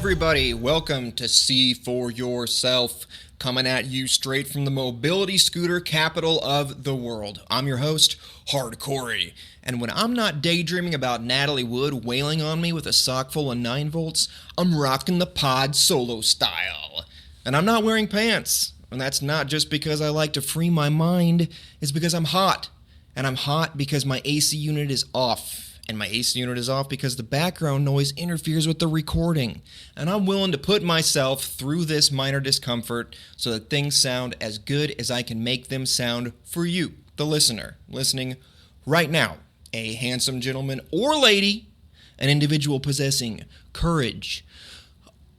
everybody, welcome to See For Yourself, coming at you straight from the mobility scooter capital of the world. I'm your host, HardCorey, and when I'm not daydreaming about Natalie Wood wailing on me with a sock full of 9 volts, I'm rocking the pod solo style. And I'm not wearing pants, and that's not just because I like to free my mind, it's because I'm hot. And I'm hot because my AC unit is off. And my AC unit is off because the background noise interferes with the recording. And I'm willing to put myself through this minor discomfort so that things sound as good as I can make them sound for you, the listener, listening right now. A handsome gentleman or lady, an individual possessing courage,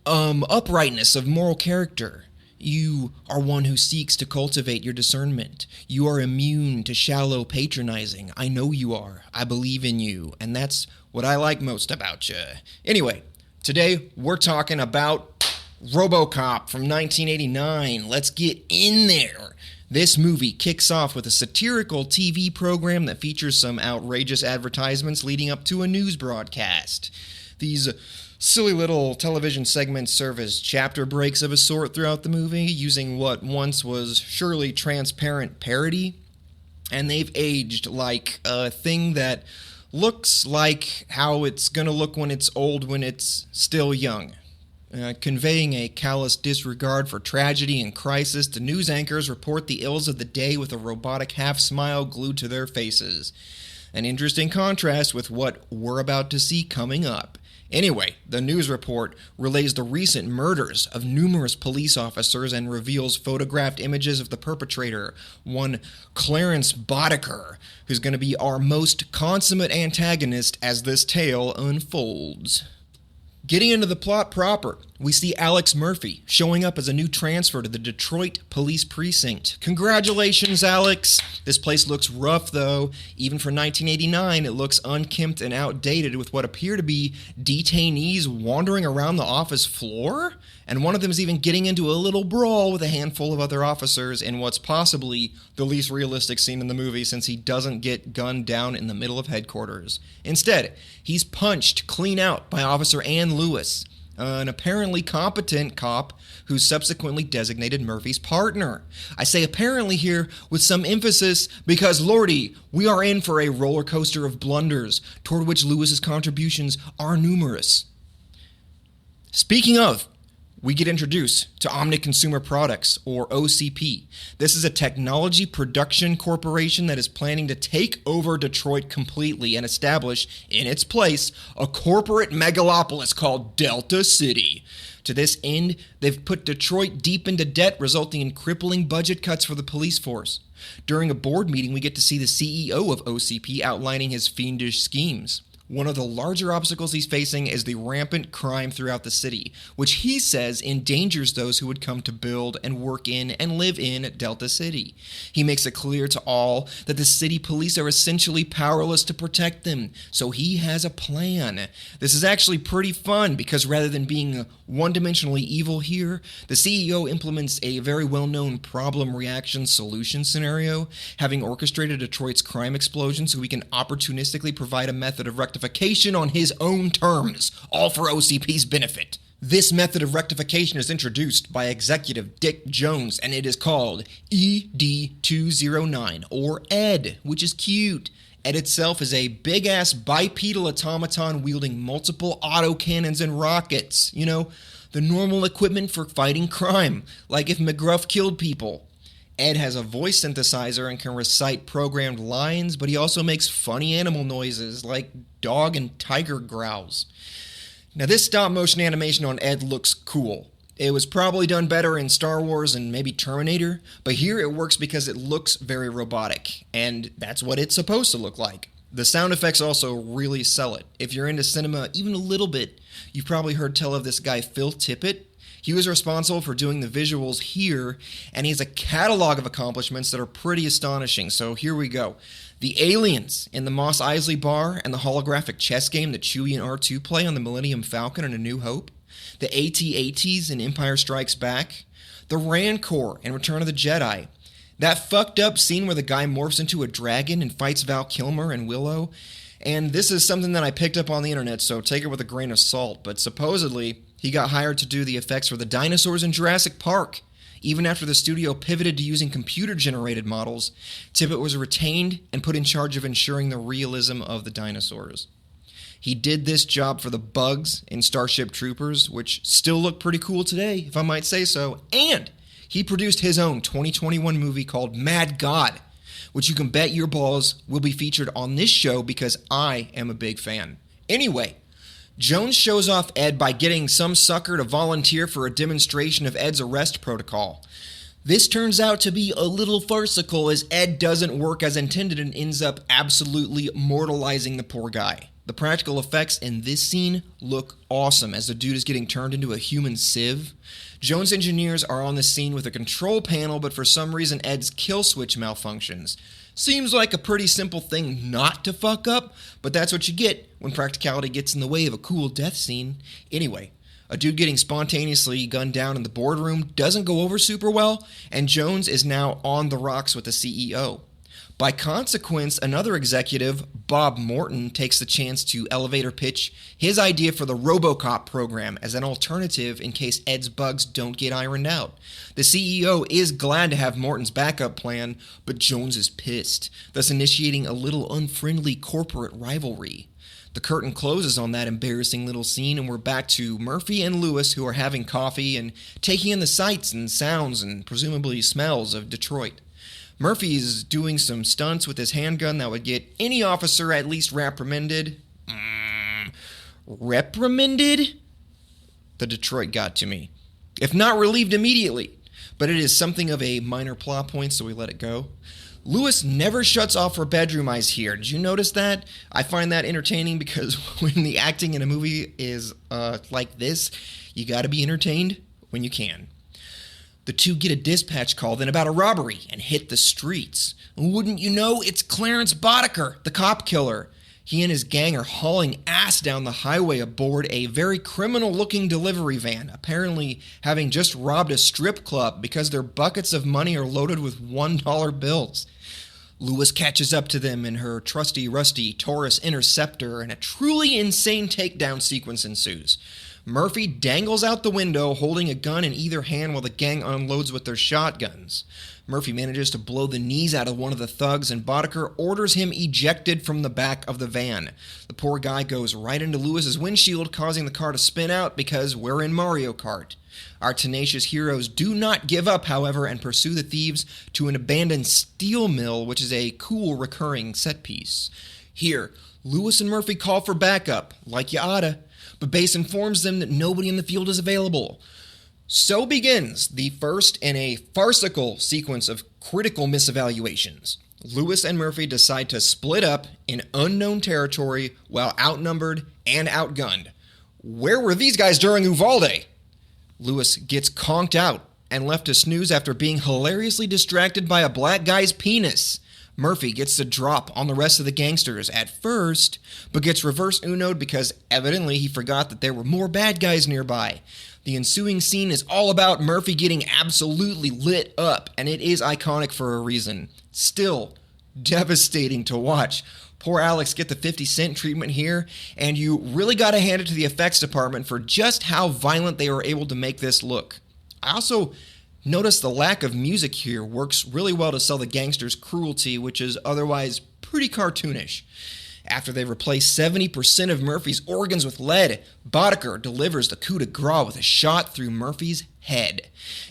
uprightness of moral character. You are one who seeks to cultivate your discernment. You are immune to shallow patronizing. I know you are. I believe in you. And that's what I like most about you. Anyway, today we're talking about RoboCop from 1989. Let's get in there. This movie kicks off with a satirical TV program that features some outrageous advertisements leading up to a news broadcast. These silly little television segments serve as chapter breaks of a sort throughout the movie, using what once was surely transparent parody, and they've aged like a thing that looks like how it's gonna look when it's old when it's still young. Conveying a callous disregard for tragedy and crisis, the news anchors report the ills of the day with a robotic half-smile glued to their faces. An interesting contrast with what we're about to see coming up. Anyway, the news report relays the recent murders of numerous police officers and reveals photographed images of the perpetrator, one Clarence Boddicker, who's going to be our most consummate antagonist as this tale unfolds. Getting into the plot proper, we see Alex Murphy showing up as a new transfer to the Detroit Police Precinct. Congratulations, Alex! This place looks rough, though. Even for 1989, it looks unkempt and outdated with what appear to be detainees wandering around the office floor? And one of them is even getting into a little brawl with a handful of other officers in what's possibly the least realistic scene in the movie, since he doesn't get gunned down in the middle of headquarters. Instead, he's punched clean out by Officer Ann Lewis, an apparently competent cop who's subsequently designated Murphy's partner. I say apparently here with some emphasis because, lordy, we are in for a roller coaster of blunders, toward which Lewis's contributions are numerous. Speaking of, we get introduced to Omni Consumer Products, or OCP. This is a technology production corporation that is planning to take over Detroit completely and establish, in its place, a corporate megalopolis called Delta City. To this end, they've put Detroit deep into debt, resulting in crippling budget cuts for the police force. During a board meeting, we get to see the CEO of OCP outlining his fiendish schemes. One of the larger obstacles he's facing is the rampant crime throughout the city, which he says endangers those who would come to build and work in and live in Delta City. He makes it clear to all that the city police are essentially powerless to protect them, so he has a plan. This is actually pretty fun because rather than being one-dimensionally evil here, the CEO implements a very well-known problem-reaction-solution scenario, having orchestrated Detroit's crime explosion so he can opportunistically provide a method of rectification on his own terms, all for OCP's benefit. This method of rectification is introduced by Executive Dick Jones, and it is called ED-209, or ED, which is cute. ED itself is a big-ass bipedal automaton wielding multiple autocannons and rockets. You know, the normal equipment for fighting crime, like if McGruff killed people. Ed has a voice synthesizer and can recite programmed lines, but he also makes funny animal noises like dog and tiger growls. Now, this stop-motion animation on Ed looks cool. It was probably done better in Star Wars and maybe Terminator, but here it works because it looks very robotic, and that's what it's supposed to look like. The sound effects also really sell it. If you're into cinema even a little bit, you've probably heard tell of this guy Phil Tippett. He was responsible for doing the visuals here, and he has a catalog of accomplishments that are pretty astonishing. So here we go. The aliens in the Mos Eisley bar and the holographic chess game that Chewie and R2 play on the Millennium Falcon and A New Hope. The AT-ATs in Empire Strikes Back. The Rancor in Return of the Jedi. That fucked up scene where the guy morphs into a dragon and fights Val Kilmer and Willow. And this is something that I picked up on the internet, so take it with a grain of salt. But supposedly, He got hired to do the effects for the dinosaurs in Jurassic Park. Even after the studio pivoted to using computer-generated models, Tippett was retained and put in charge of ensuring the realism of the dinosaurs. He did this job for the bugs in Starship Troopers, which still look pretty cool today, if I might say so, and he produced his own 2021 movie called Mad God, which you can bet your balls will be featured on this show because I am a big fan. Anyway, Jones shows off Ed by getting some sucker to volunteer for a demonstration of Ed's arrest protocol. This turns out to be a little farcical as Ed doesn't work as intended and ends up absolutely mortalizing the poor guy. The practical effects in this scene look awesome as the dude is getting turned into a human sieve. Jones' engineers are on the scene with a control panel, but for some reason Ed's kill switch malfunctions. Seems like a pretty simple thing not to fuck up, but that's what you get when practicality gets in the way of a cool death scene. Anyway, a dude getting spontaneously gunned down in the boardroom doesn't go over super well, and Jones is now on the rocks with the CEO. By consequence, another executive, Bob Morton, takes the chance to elevator pitch his idea for the RoboCop program as an alternative in case Ed's bugs don't get ironed out. The CEO is glad to have Morton's backup plan, but Jones is pissed, thus initiating a little unfriendly corporate rivalry. The curtain closes on that embarrassing little scene, and we're back to Murphy and Lewis, who are having coffee and taking in the sights and sounds and presumably smells of Detroit. Murphy's doing some stunts with his handgun that would get any officer at least reprimanded. Reprimanded? The Detroit got to me. If not relieved immediately. But it is something of a minor plot point, so we let it go. Lewis never shuts off her bedroom eyes here. Did you notice that? I find that entertaining because when the acting in a movie is like this, you gotta be entertained when you can. The two get a dispatch call then about a robbery and hit the streets. Wouldn't you know, it's Clarence Boddicker, the cop killer. He and his gang are hauling ass down the highway aboard a very criminal-looking delivery van, apparently having just robbed a strip club because their buckets of money are loaded with $1 bills. Lewis catches up to them in her trusty rusty Taurus Interceptor, and a truly insane takedown sequence ensues. Murphy dangles out the window holding a gun in either hand while the gang unloads with their shotguns. Murphy manages to blow the knees out of one of the thugs, and Boddicker orders him ejected from the back of the van. The poor guy goes right into Lewis's windshield, causing the car to spin out because we're in Mario Kart. Our tenacious heroes do not give up, however, and pursue the thieves to an abandoned steel mill, which is a cool recurring set piece. Here, Lewis and Murphy call for backup, like you oughta, but Bass informs them that nobody in the field is available. So begins the first in a farcical sequence of critical misevaluations. Lewis and Murphy decide to split up in unknown territory while outnumbered and outgunned. Where were these guys during Uvalde? Lewis gets conked out and left to snooze after being hilariously distracted by a black guy's penis. Murphy gets the drop on the rest of the gangsters at first, but gets reverse uno'd because evidently he forgot that there were more bad guys nearby. The ensuing scene is all about Murphy getting absolutely lit up, and it is iconic for a reason. Still, devastating to watch. Poor Alex get the 50 Cent treatment here, and you really gotta hand it to the effects department for just how violent they were able to make this look. I also notice the lack of music here works really well to sell the gangsters' cruelty, which is otherwise pretty cartoonish. After they replace 70% of Murphy's organs with lead, Boddicker delivers the coup de grace with a shot through Murphy's head.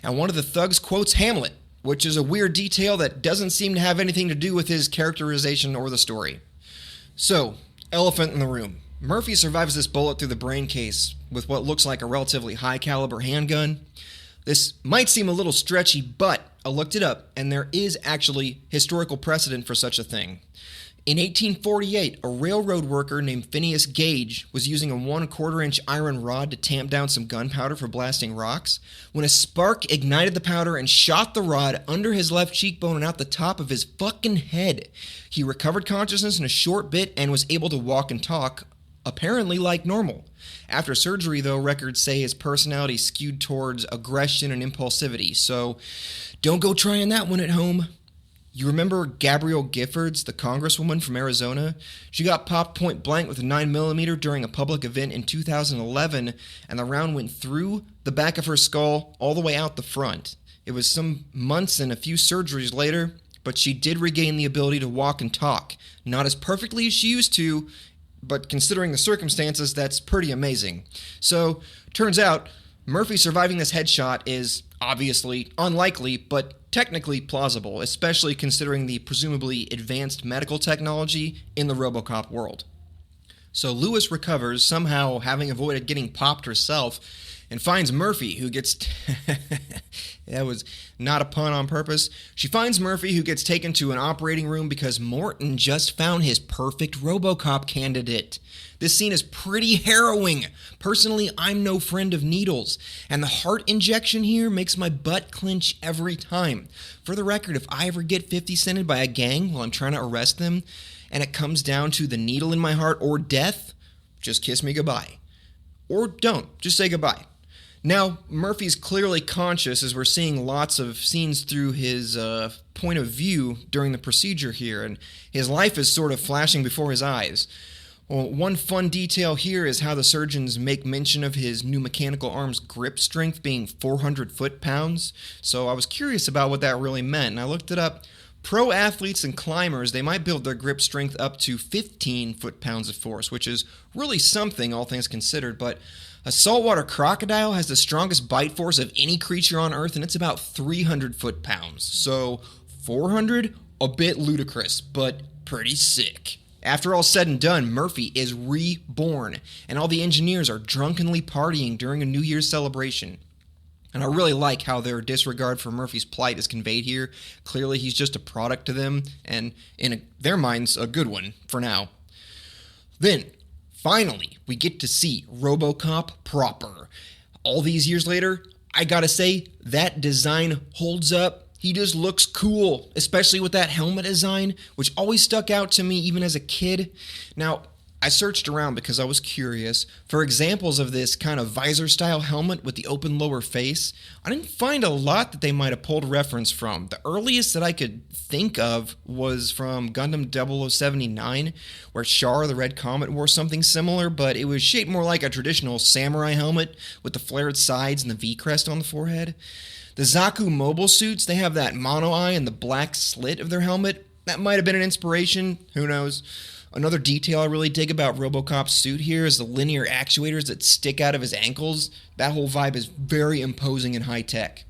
And one of the thugs quotes Hamlet, which is a weird detail that doesn't seem to have anything to do with his characterization or the story. So, elephant in the room. Murphy survives this bullet through the brain case with what looks like a relatively high-caliber handgun. This might seem a little stretchy, but I looked it up, and there is actually historical precedent for such a thing. In 1848, a railroad worker named Phineas Gage was using a 1/4-inch iron rod to tamp down some gunpowder for blasting rocks when a spark ignited the powder and shot the rod under his left cheekbone and out the top of his fucking head. He recovered consciousness in a short bit and was able to walk and talk, apparently like normal. After surgery, though, records say his personality skewed towards aggression and impulsivity, so don't go trying that one at home. You remember Gabrielle Giffords, the congresswoman from Arizona? She got popped point blank with a 9mm during a public event in 2011, and the round went through the back of her skull all the way out the front. It was some months and a few surgeries later, but she did regain the ability to walk and talk. Not as perfectly as she used to, but considering the circumstances, that's pretty amazing. So, turns out, Murphy surviving this headshot is obviously unlikely, but technically plausible, especially considering the presumably advanced medical technology in the RoboCop world. So Lewis recovers, somehow having avoided getting popped herself, and finds Murphy, who gets... That was not a pun on purpose. She finds Murphy, who gets taken to an operating room because Morton just found his perfect RoboCop candidate. This scene is pretty harrowing. Personally, I'm no friend of needles, and the heart injection here makes my butt clench every time. For the record, if I ever get 50-cented by a gang while I'm trying to arrest them, and it comes down to the needle in my heart or death, just kiss me goodbye. Or don't, just say goodbye. Now, Murphy's clearly conscious as we're seeing lots of scenes through his point of view during the procedure here, and his life is sort of flashing before his eyes. Well, one fun detail here is how the surgeons make mention of his new mechanical arm's grip strength being 400 foot-pounds, so I was curious about what that really meant, and I looked it up. Pro athletes and climbers, they might build their grip strength up to 15 foot-pounds of force, which is really something, all things considered, but a saltwater crocodile has the strongest bite force of any creature on Earth, and it's about 300 foot-pounds. So, 400? A bit ludicrous, but pretty sick. After all said and done, Murphy is reborn, and all the engineers are drunkenly partying during a New Year's celebration. And I really like how their disregard for Murphy's plight is conveyed here. Clearly, he's just a product to them, and in their minds, a good one, for now. Then, finally, we get to see RoboCop proper. All these years later, I gotta say, that design holds up. He just looks cool, especially with that helmet design, which always stuck out to me even as a kid. Now, I searched around because I was curious for examples of this kind of visor-style helmet with the open lower face. I didn't find a lot that they might have pulled reference from. The earliest that I could think of was from Gundam 0079, where Char the Red Comet wore something similar, but it was shaped more like a traditional samurai helmet with the flared sides and the V-crest on the forehead. The Zaku mobile suits, they have that mono eye and the black slit of their helmet. That might have been an inspiration, who knows. Another detail I really dig about RoboCop's suit here is the linear actuators that stick out of his ankles. That whole vibe is very imposing and high-tech.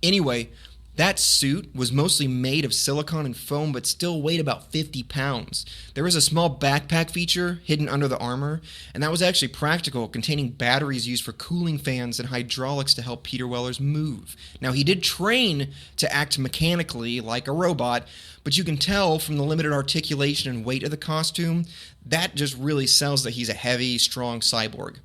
Anyway, that suit was mostly made of silicone and foam, but still weighed about 50 pounds. There was a small backpack feature hidden under the armor, and that was actually practical, containing batteries used for cooling fans and hydraulics to help Peter Wellers move. Now, he did train to act mechanically like a robot, but you can tell from the limited articulation and weight of the costume, that just really sells that he's a heavy, strong cyborg.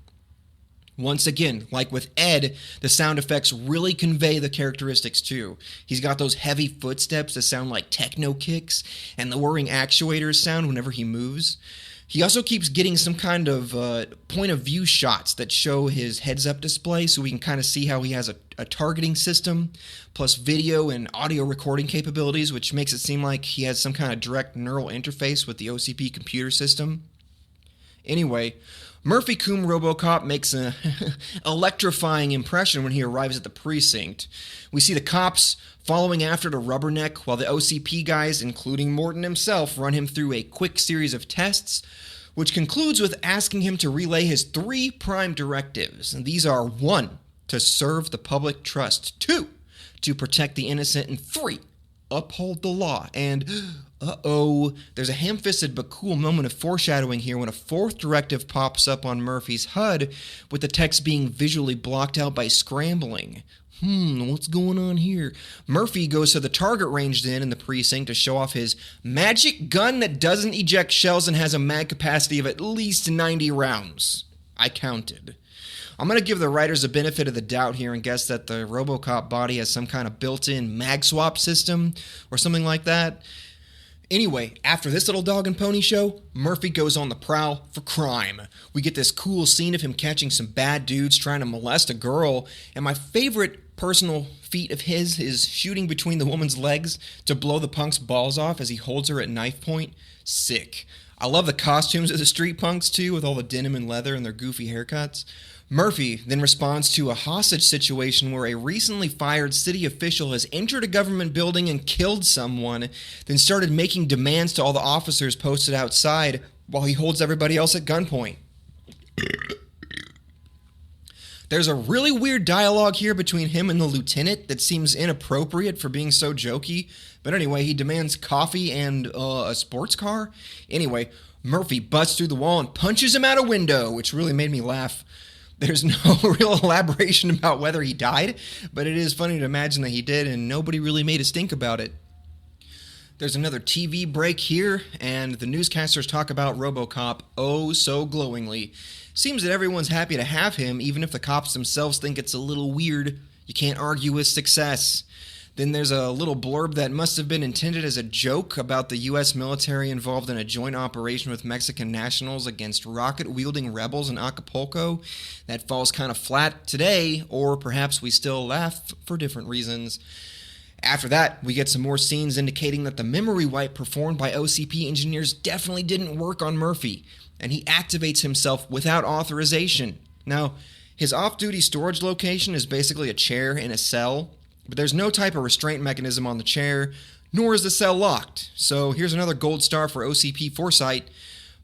Once again, like with Ed, the sound effects really convey the characteristics too. He's got those heavy footsteps that sound like techno kicks, and the whirring actuators sound whenever he moves. He also keeps getting some kind of point of view shots that show his heads-up display, so we can kind of see how he has a targeting system, plus video and audio recording capabilities, which makes it seem like he has some kind of direct neural interface with the OCP computer system. Anyway, Murphy Coombe RoboCop makes an electrifying impression when he arrives at the precinct. We see the cops following after to rubberneck while the OCP guys, including Morton himself, run him through a quick series of tests, which concludes with asking him to relay his 3 prime directives. And these are 1, to serve the public trust, 2, to protect the innocent, and 3, uphold the law. And there's a ham-fisted but cool moment of foreshadowing here when a 4th directive pops up on Murphy's HUD with the text being visually blocked out by scrambling. What's going on here? Murphy goes to the target range then in the precinct to show off his magic gun that doesn't eject shells and has a mag capacity of at least 90 rounds. I counted. I'm going to give the writers a benefit of the doubt here and guess that the RoboCop body has some kind of built-in mag swap system or something like that. Anyway, after this little dog and pony show, Murphy goes on the prowl for crime. We get this cool scene of him catching some bad dudes trying to molest a girl, and my favorite personal feat of his is shooting between the woman's legs to blow the punk's balls off as he holds her at knife point. Sick. I love the costumes of the street punks too, with all the denim and leather and their goofy haircuts. Murphy then responds to a hostage situation where a recently fired city official has entered a government building and killed someone, then started making demands to all the officers posted outside while he holds everybody else at gunpoint. There's a really weird dialogue here between him and the lieutenant that seems inappropriate for being so jokey. But anyway, he demands coffee and a sports car. Anyway, Murphy busts through the wall and punches him out a window, which really made me laugh. There's no real elaboration about whether he died, but it is funny to imagine that he did, and nobody really made a stink about it. There's another TV break here, and the newscasters talk about RoboCop oh so glowingly. Seems that everyone's happy to have him, even if the cops themselves think it's a little weird. You can't argue with success. Then there's a little blurb that must have been intended as a joke about the U.S. military involved in a joint operation with Mexican nationals against rocket-wielding rebels in Acapulco. That falls kind of flat today, or perhaps we still laugh for different reasons. After that, we get some more scenes indicating that the memory wipe performed by OCP engineers definitely didn't work on Murphy, and he activates himself without authorization. Now, his off-duty storage location is basically a chair in a cell, but there's no type of restraint mechanism on the chair, nor is the cell locked. So here's another gold star for OCP foresight.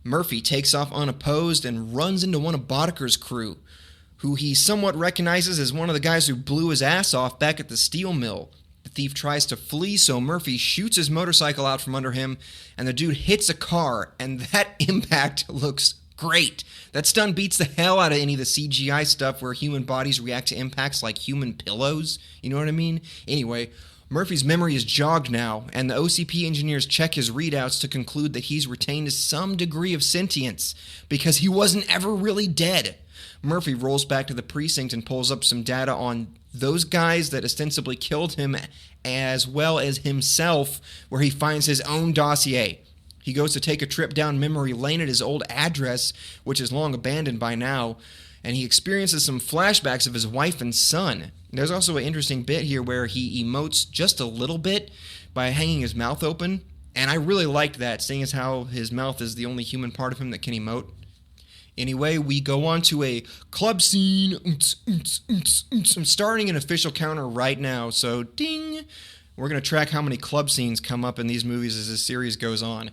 Murphy takes off unopposed and runs into one of Boddicker's crew, who he somewhat recognizes as one of the guys who blew his ass off back at the steel mill. The thief tries to flee, so Murphy shoots his motorcycle out from under him, and the dude hits a car, and that impact looks great. That stun beats the hell out of any of the CGI stuff where human bodies react to impacts like human pillows. You know what I mean? Anyway, Murphy's memory is jogged now, and the OCP engineers check his readouts to conclude that he's retained some degree of sentience, because he wasn't ever really dead. Murphy rolls back to the precinct and pulls up some data on those guys that ostensibly killed him, as well as himself, where he finds his own dossier. He goes to take a trip down memory lane at his old address, which is long abandoned by now, and he experiences some flashbacks of his wife and son. There's also an interesting bit here where he emotes just a little bit by hanging his mouth open, and I really liked that, seeing as how his mouth is the only human part of him that can emote. Anyway, we go on to a club scene. I'm starting an official counter right now, so ding! We're going to track how many club scenes come up in these movies as this series goes on.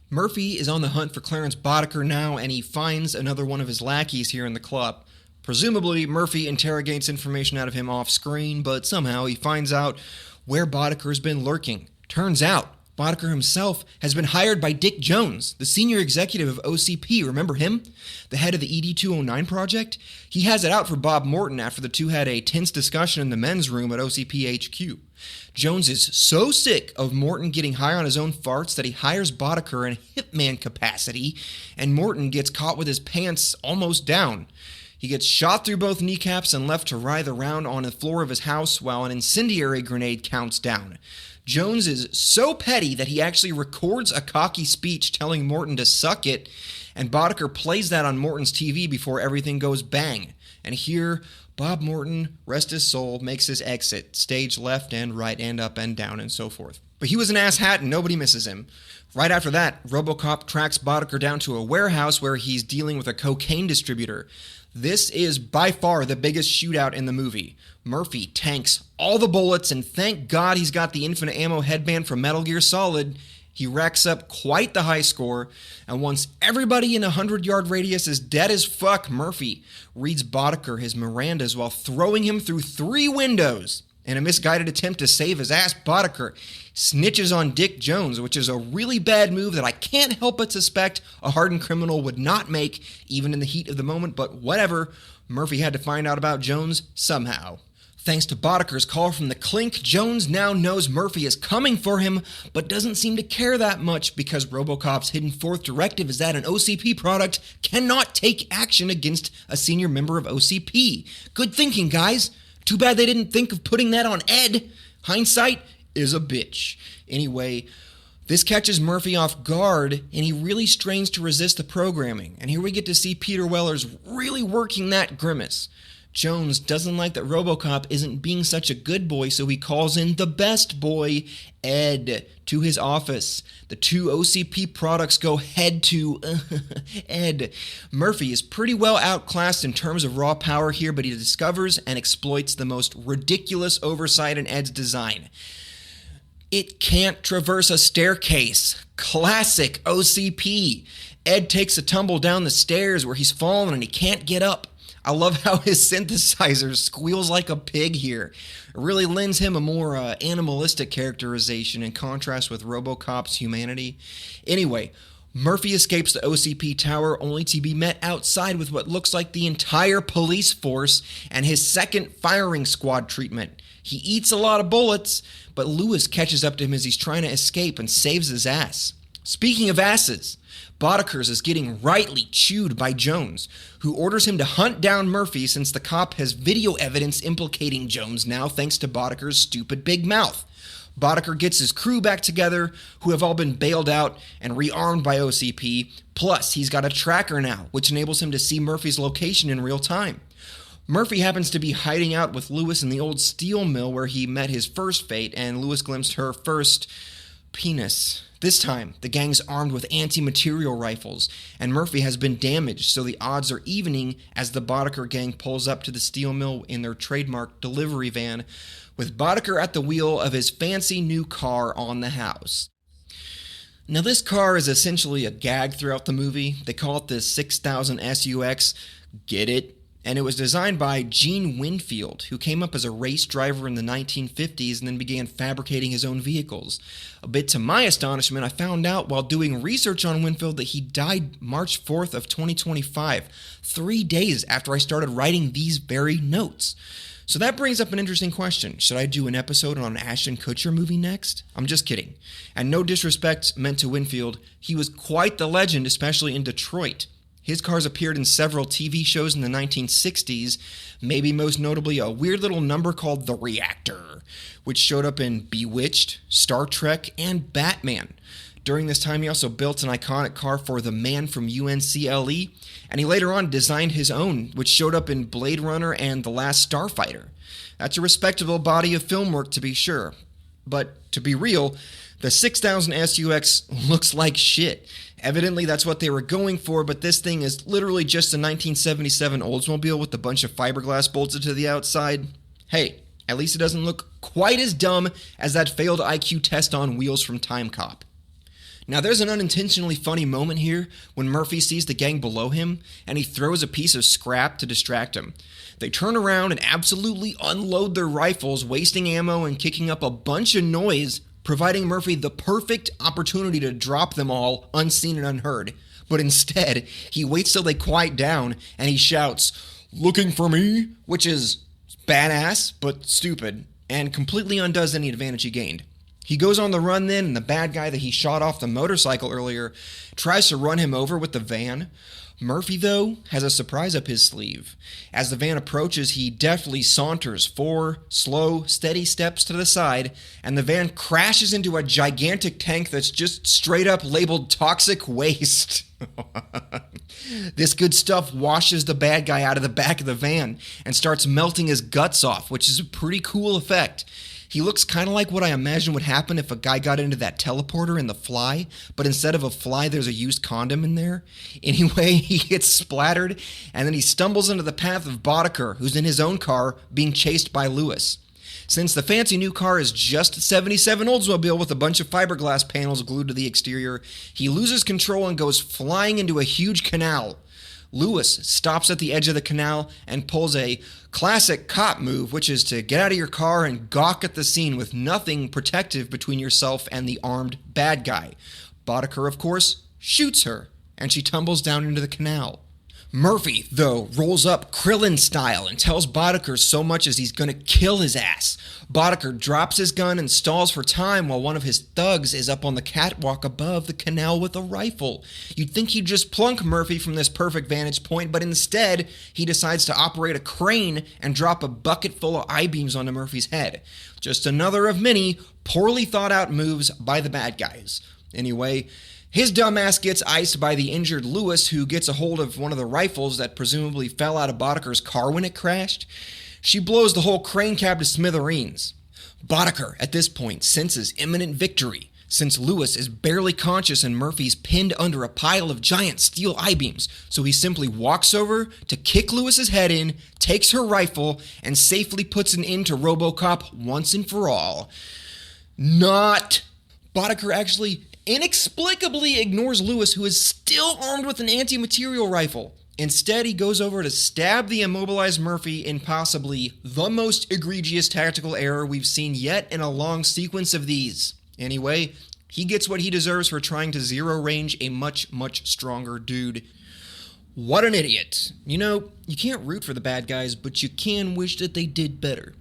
Murphy is on the hunt for Clarence Boddicker now, and he finds another one of his lackeys here in the club. Presumably, Murphy interrogates information out of him off-screen, but somehow he finds out where Boddicker's been lurking. Turns out, Boddicker himself has been hired by Dick Jones, the senior executive of OCP. Remember him? The head of the ED-209 project? He has it out for Bob Morton after the two had a tense discussion in the men's room at OCP HQ. Jones is so sick of Morton getting high on his own farts that he hires Boddicker in hitman capacity, and Morton gets caught with his pants almost down. He gets shot through both kneecaps and left to writhe around on the floor of his house while an incendiary grenade counts down. Jones is so petty that he actually records a cocky speech telling Morton to suck it, and Boddicker plays that on Morton's TV before everything goes bang. And here, Bob Morton, rest his soul, makes his exit, stage left and right and up and down and so forth. But he was an asshat and nobody misses him. Right after that, RoboCop tracks Boddicker down to a warehouse where he's dealing with a cocaine distributor. This is by far the biggest shootout in the movie. Murphy tanks all the bullets, and thank God he's got the infinite ammo headband from Metal Gear Solid. He racks up quite the high score, and once everybody in a 100-yard radius is dead as fuck, Murphy reads Boddicker his Mirandas while throwing him through 3 windows. In a misguided attempt to save his ass, Boddicker snitches on Dick Jones, which is a really bad move that I can't help but suspect a hardened criminal would not make, even in the heat of the moment, but whatever. Murphy had to find out about Jones somehow. Thanks to Boddicker's call from the clink, Jones now knows Murphy is coming for him, but doesn't seem to care that much because RoboCop's hidden fourth directive is that an OCP product cannot take action against a senior member of OCP. Good thinking, guys. Too bad they didn't think of putting that on Ed. Hindsight is a bitch. Anyway, this catches Murphy off guard, and he really strains to resist the programming. And here we get to see Peter Weller's really working that grimace. Jones doesn't like that RoboCop isn't being such a good boy, so he calls in the best boy, Ed, to his office. The two OCP products go head to Ed. Murphy is pretty well outclassed in terms of raw power here, but he discovers and exploits the most ridiculous oversight in Ed's design. It can't traverse a staircase. Classic OCP. Ed takes a tumble down the stairs where he's fallen and he can't get up. I love how his synthesizer squeals like a pig here. It really lends him a more animalistic characterization in contrast with RoboCop's humanity. Anyway, Murphy escapes the OCP tower only to be met outside with what looks like the entire police force and his second firing squad treatment. He eats a lot of bullets, but Lewis catches up to him as he's trying to escape and saves his ass. Speaking of asses, Boddickers is getting rightly chewed by Jones, who orders him to hunt down Murphy since the cop has video evidence implicating Jones now thanks to Boddicker's stupid big mouth. Boddicker gets his crew back together, who have all been bailed out and rearmed by OCP, plus he's got a tracker now, which enables him to see Murphy's location in real time. Murphy happens to be hiding out with Lewis in the old steel mill where he met his first fate, and Lewis glimpsed her first penis. This time, the gang's armed with anti-material rifles, and Murphy has been damaged, so the odds are evening as the Boddicker gang pulls up to the steel mill in their trademark delivery van, with Boddicker at the wheel of his fancy new car on the house. Now, this car is essentially a gag throughout the movie. They call it the 6000 SUX. Get it? And it was designed by Gene Winfield, who came up as a race driver in the 1950s and then began fabricating his own vehicles. A bit to my astonishment, I found out while doing research on Winfield that he died March 4th of 2025, 3 days after I started writing these very notes. So that brings up an interesting question. Should I do an episode on an Ashton Kutcher movie next? I'm just kidding. And no disrespect meant to Winfield, he was quite the legend, especially in Detroit. His cars appeared in several TV shows in the 1960s, maybe most notably a weird little number called The Reactor, which showed up in Bewitched, Star Trek, and Batman. During this time, he also built an iconic car for the man from UNCLE, and he later on designed his own, which showed up in Blade Runner and The Last Starfighter. That's a respectable body of film work, to be sure. But to be real, the 6000 SUX looks like shit. Evidently, that's what they were going for, but this thing is literally just a 1977 Oldsmobile with a bunch of fiberglass bolted to the outside. Hey, at least it doesn't look quite as dumb as that failed IQ test on wheels from Time Cop. Now, there's an unintentionally funny moment here when Murphy sees the gang below him, and he throws a piece of scrap to distract him. They turn around and absolutely unload their rifles, wasting ammo and kicking up a bunch of noise, providing Murphy the perfect opportunity to drop them all unseen and unheard. But instead, he waits till they quiet down, and he shouts, "Looking for me?" Which is badass, but stupid, and completely undoes any advantage he gained. He goes on the run then, and the bad guy that he shot off the motorcycle earlier tries to run him over with the van. Murphy, though, has a surprise up his sleeve. As the van approaches, he deftly saunters 4 slow, steady steps to the side, and the van crashes into a gigantic tank that's just straight up labeled toxic waste. This good stuff washes the bad guy out of the back of the van and starts melting his guts off, which is a pretty cool effect. He looks kind of like what I imagine would happen if a guy got into that teleporter in The Fly, but instead of a fly, there's a used condom in there. Anyway, he gets splattered, and then he stumbles into the path of Boddicker, who's in his own car, being chased by Lewis. Since the fancy new car is just a 77 Oldsmobile with a bunch of fiberglass panels glued to the exterior, he loses control and goes flying into a huge canal. Lewis stops at the edge of the canal and pulls a classic cop move, which is to get out of your car and gawk at the scene with nothing protective between yourself and the armed bad guy. Boddicker, of course, shoots her, and she tumbles down into the canal. Murphy, though, rolls up Krillin style and tells Boddicker so much as he's going to kill his ass. Boddicker drops his gun and stalls for time while one of his thugs is up on the catwalk above the canal with a rifle. You'd think he'd just plunk Murphy from this perfect vantage point, but instead, he decides to operate a crane and drop a bucket full of I-beams onto Murphy's head. Just another of many poorly thought out moves by the bad guys. Anyway, His dumbass gets iced by the injured Lewis, who gets a hold of one of the rifles that presumably fell out of Boddicker's car when it crashed. She blows the whole crane cab to smithereens. Boddicker, at this point, senses imminent victory, since Lewis is barely conscious and Murphy's pinned under a pile of giant steel I-beams, so he simply walks over to kick Lewis's head in, takes her rifle, and safely puts an end to RoboCop once and for all. Not. Boddicker actually inexplicably ignores Lewis, who is still armed with an anti-material rifle. Instead, he goes over to stab the immobilized Murphy in possibly the most egregious tactical error we've seen yet in a long sequence of these. Anyway, he gets what he deserves for trying to zero range a much, much stronger dude. What an idiot. You know, you can't root for the bad guys, but you can wish that they did better.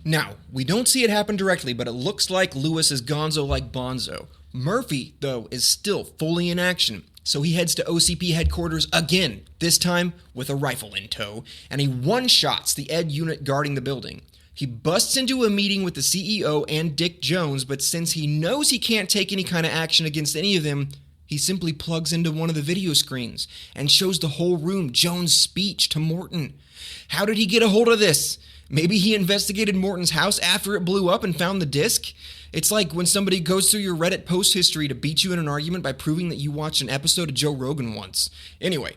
Now, we don't see it happen directly, but it looks like Lewis is gonzo like Bonzo. Murphy, though, is still fully in action, so he heads to OCP headquarters again, this time with a rifle in tow, and he one-shots the Ed unit guarding the building. He busts into a meeting with the CEO and Dick Jones, but since he knows he can't take any kind of action against any of them, he simply plugs into one of the video screens and shows the whole room Jones' speech to Morton. How did he get a hold of this? Maybe he investigated Morton's house after it blew up and found the disc? It's like when somebody goes through your Reddit post history to beat you in an argument by proving that you watched an episode of Joe Rogan once. Anyway,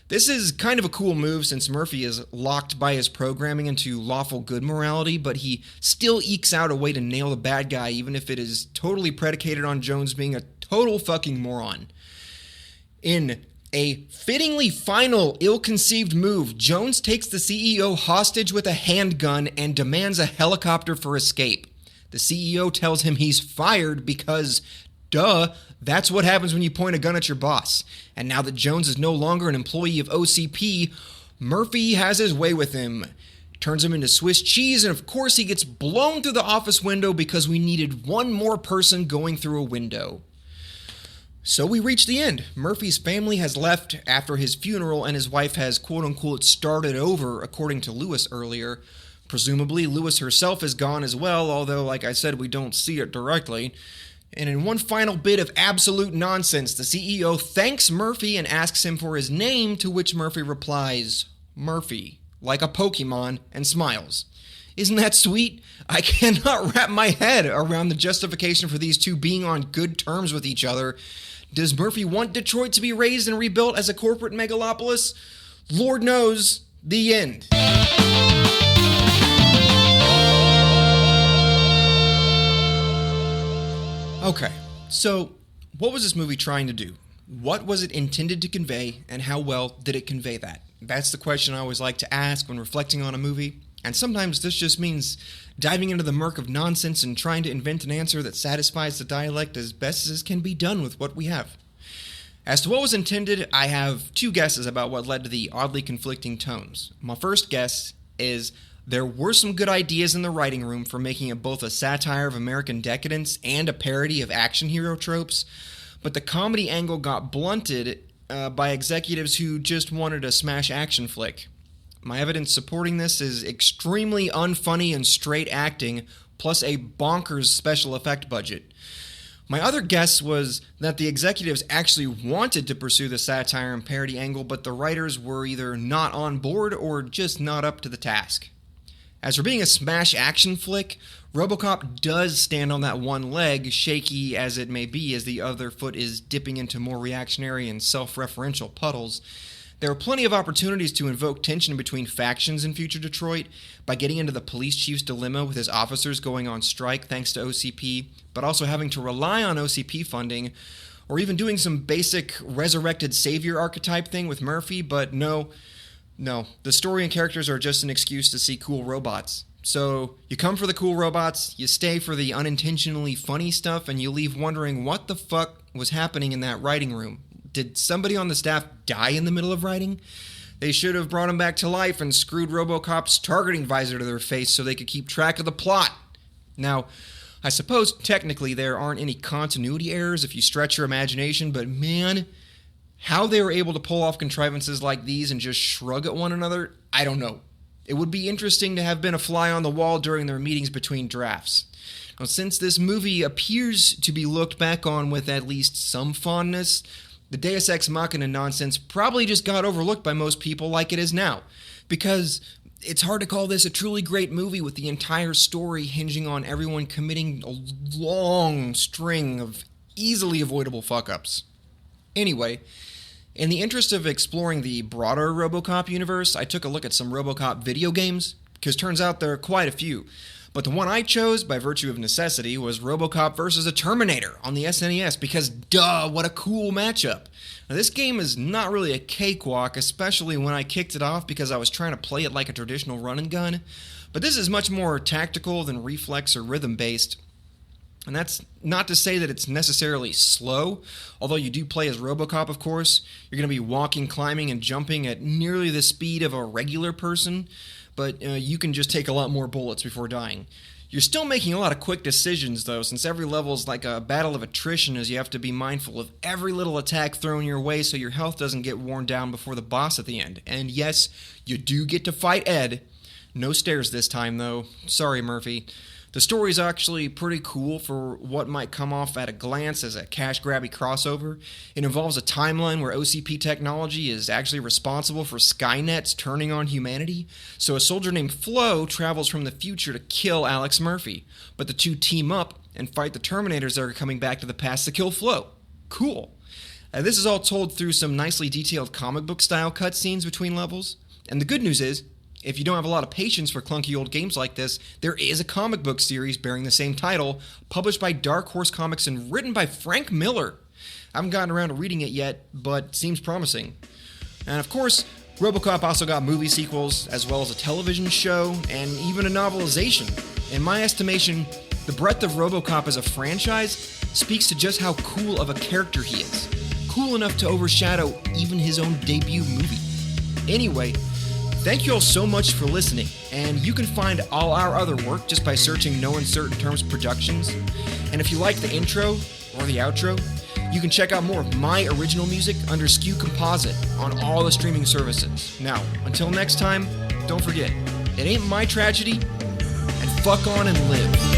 this is kind of a cool move since Murphy is locked by his programming into lawful good morality, but he still ekes out a way to nail the bad guy even if it is totally predicated on Jones being a total fucking moron. In a fittingly final, ill-conceived move, Jones takes the CEO hostage with a handgun and demands a helicopter for escape. The CEO tells him he's fired because, duh, that's what happens when you point a gun at your boss. And now that Jones is no longer an employee of OCP, Murphy has his way with him. Turns him into Swiss cheese, and of course he gets blown through the office window because we needed one more person going through a window. So we reach the end. Murphy's family has left after his funeral, and his wife has quote-unquote started over, according to Lewis earlier. Presumably, Lewis herself is gone as well, although, like I said, we don't see it directly. And in one final bit of absolute nonsense, the CEO thanks Murphy and asks him for his name, to which Murphy replies, Murphy, like a Pokemon, and smiles. Isn't that sweet? I cannot wrap my head around the justification for these two being on good terms with each other. Does Murphy want Detroit to be raised and rebuilt as a corporate megalopolis? Lord knows. The end. Okay, so what was this movie trying to do? What was it intended to convey, and how well did it convey that? That's the question I always like to ask when reflecting on a movie, and sometimes this just means diving into the murk of nonsense and trying to invent an answer that satisfies the dialect as best as can be done with what we have. As to what was intended, I have two guesses about what led to the oddly conflicting tones. My first guess is there were some good ideas in the writing room for making it both a satire of American decadence and a parody of action hero tropes, but the comedy angle got blunted by executives who just wanted a smash action flick. My evidence supporting this is extremely unfunny and straight acting, plus a bonkers special effect budget. My other guess was that the executives actually wanted to pursue the satire and parody angle, but the writers were either not on board or just not up to the task. As for being a smash action flick, RoboCop does stand on that one leg, shaky as it may be as the other foot is dipping into more reactionary and self-referential puddles. There are plenty of opportunities to invoke tension between factions in future Detroit by getting into the police chief's dilemma with his officers going on strike thanks to OCP, but also having to rely on OCP funding, or even doing some basic resurrected savior archetype thing with Murphy, but no, the story and characters are just an excuse to see cool robots. So you come for the cool robots, you stay for the unintentionally funny stuff, and you leave wondering what the fuck was happening in that writing room. Did somebody on the staff die in the middle of writing? They should have brought him back to life and screwed RoboCop's targeting visor to their face so they could keep track of the plot. Now, I suppose technically there aren't any continuity errors if you stretch your imagination, but man, how they were able to pull off contrivances like these and just shrug at one another, I don't know. It would be interesting to have been a fly on the wall during their meetings between drafts. Now, since this movie appears to be looked back on with at least some fondness, the Deus Ex Machina nonsense probably just got overlooked by most people like it is now, because it's hard to call this a truly great movie with the entire story hinging on everyone committing a long string of easily avoidable fuck-ups. Anyway, in the interest of exploring the broader RoboCop universe, I took a look at some RoboCop video games, because turns out there are quite a few. But the one I chose, by virtue of necessity, was RoboCop vs. a Terminator on the SNES, because duh, what a cool matchup. Now, this game is not really a cakewalk, especially when I kicked it off because I was trying to play it like a traditional run and gun, but this is much more tactical than reflex or rhythm-based. And that's not to say that it's necessarily slow, although you do play as RoboCop, of course. You're going to be walking, climbing, and jumping at nearly the speed of a regular person, but you can just take a lot more bullets before dying. You're still making a lot of quick decisions, though, since every level is like a battle of attrition, as you have to be mindful of every little attack thrown your way so your health doesn't get worn down before the boss at the end. And yes, you do get to fight Ed. No stairs this time, though. Sorry, Murphy. The story is actually pretty cool for what might come off at a glance as a cash-grabby crossover. It involves a timeline where OCP technology is actually responsible for Skynet's turning on humanity, so a soldier named Flo travels from the future to kill Alex Murphy, but the two team up and fight the Terminators that are coming back to the past to kill Flo. Cool. This is all told through some nicely detailed comic book-style cutscenes between levels, and the good news is, if you don't have a lot of patience for clunky old games like this, there is a comic book series bearing the same title, published by Dark Horse Comics and written by Frank Miller. I haven't gotten around to reading it yet, but seems promising. And of course, RoboCop also got movie sequels, as well as a television show, and even a novelization. In my estimation, the breadth of RoboCop as a franchise speaks to just how cool of a character he is. Cool enough to overshadow even his own debut movie. Anyway, thank you all so much for listening, and you can find all our other work just by searching No Uncertain Terms Productions. And if you like the intro or the outro, you can check out more of my original music under Skew Composite on all the streaming services. Now, until next time, don't forget, it ain't my tragedy, and fuck on and live.